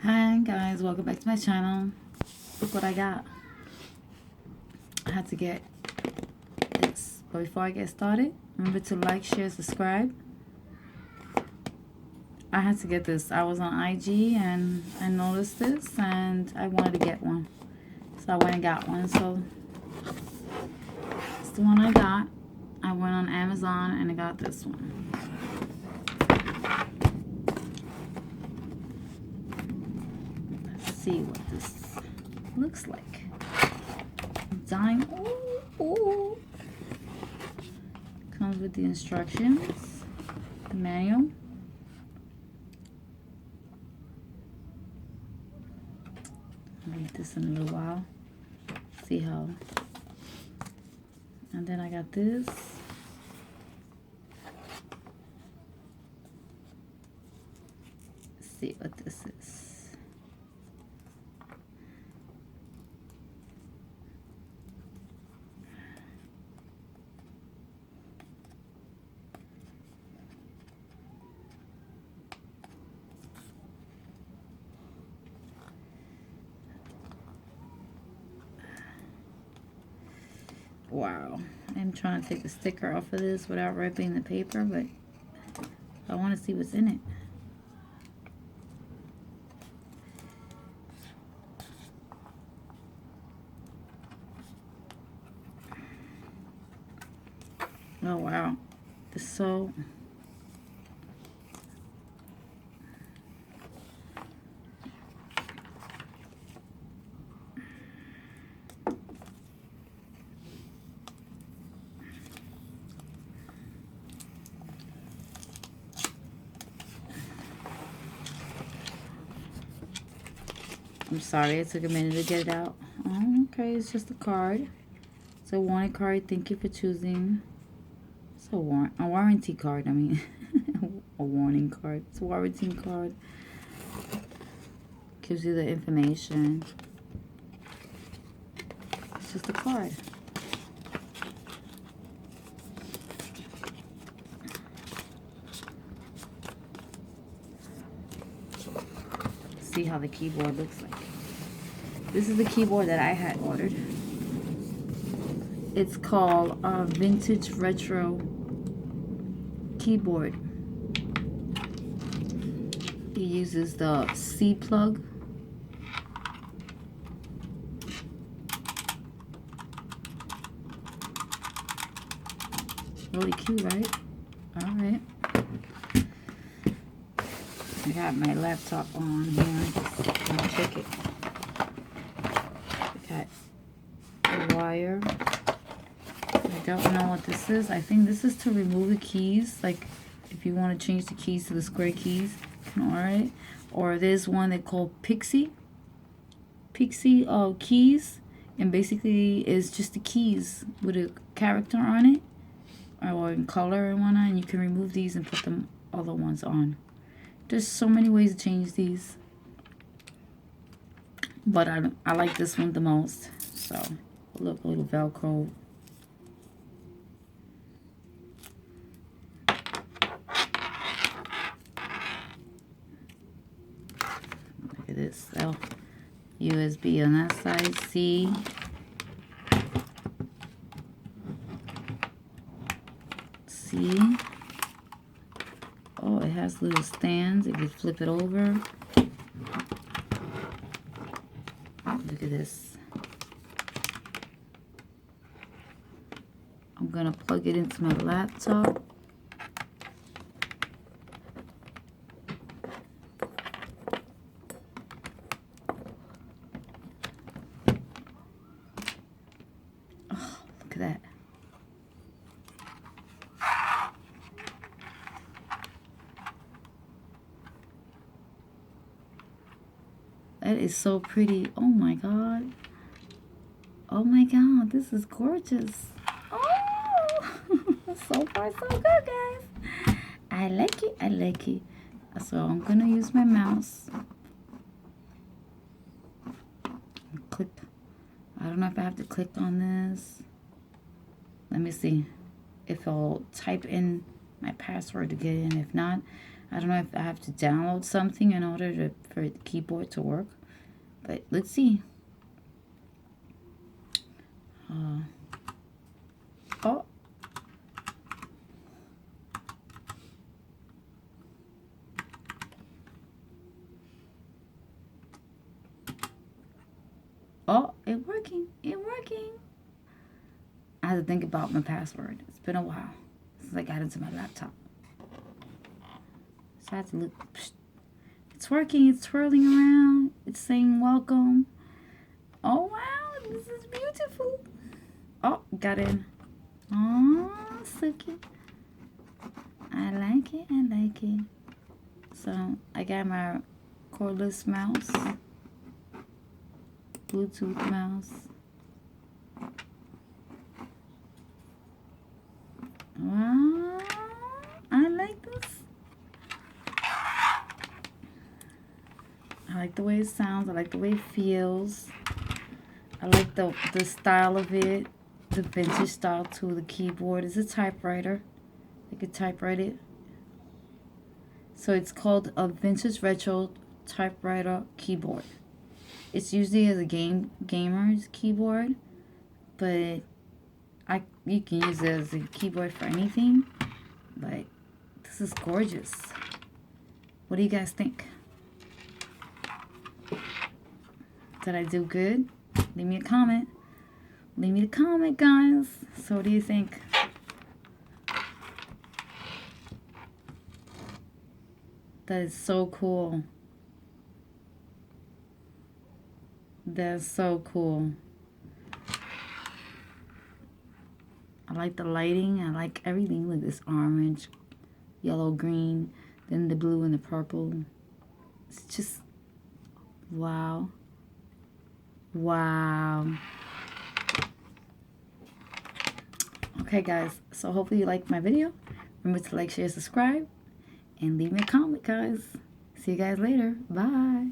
Hi guys, welcome back to my channel. Look what I got. I had to get this, but before I get started, remember to like, share, subscribe. I had to get this. I was on IG and I noticed this and I wanted to get one, so I went and got one. So it's the one I got. I went on Amazon and I got this one. Let's see what this looks like. I'm dying. Ooh. Comes with the instructions, the manual. I'll read this in a little while. See how. And then I got this. Let's see what this is. Wow, I'm trying to take the sticker off of this without ripping the paper, but I want to see what's in it. Oh wow, it's so... I'm sorry, it took a minute to get it out. Oh, okay, it's just a card. It's a warning card. Thank you for choosing. It's a warranty card. I mean, a warning card. It's a warranty card. Gives you the information. It's just a card. See how the keyboard looks like. This is the keyboard that I had ordered. It's called Vintage Retro Keyboard. It uses the C plug. Really cute, right? Alright. I got my laptop on here. Just gonna check it. Got the wire. I don't know what this is. I think this is to remove the keys. Like if you want to change the keys to the square keys, you can order it. Or there's one they call Pixie keys, and basically it's just the keys with a character on it, or in color and whatnot. And you can remove these and put them other ones on. There's so many ways to change these, but I like this one the most. So look, a little Velcro. Look at this. So USB on that side. C. Oh, it has little stands. If you flip it over. Look at this. I'm going to plug it into my laptop. Oh, look at that. That is so pretty. Oh my god. Oh my god, this is gorgeous. Oh, so far so good, guys. I like it. I like it. So I'm gonna use my mouse. Click. I don't know if I have to click on this. Let me see if I'll type in my password to get in. If not, I don't know if I have to download something in order for the keyboard to work. But let's see. Oh. Oh, it's working. It's working. I have to think about my password. It's been a while since I got into my laptop. So I have to look. It's working. It's twirling around. It's saying welcome. Oh, wow. This is beautiful. Oh, got in. Oh, so cute. I like it. I like it. So I got my cordless mouse. Bluetooth mouse. Wow, I like this. I like the way it sounds. I like the way it feels. I like the style of it. The vintage style too. The keyboard is a typewriter. I could typewrite it. So it's called a vintage retro typewriter keyboard. It's usually as a gamer's keyboard, but you can use it as a keyboard for anything. But this is gorgeous. What do you guys think? Did I do good? Leave me a comment. Leave me a comment, guys. So what do you think? That is so cool. That's so cool. I like the lighting. I like everything. Look, this orange, yellow, green, then the blue and the purple. It's just, wow. Wow. Okay, guys. So hopefully you liked my video. Remember to like, share, subscribe, and leave me a comment, guys. See you guys later. Bye.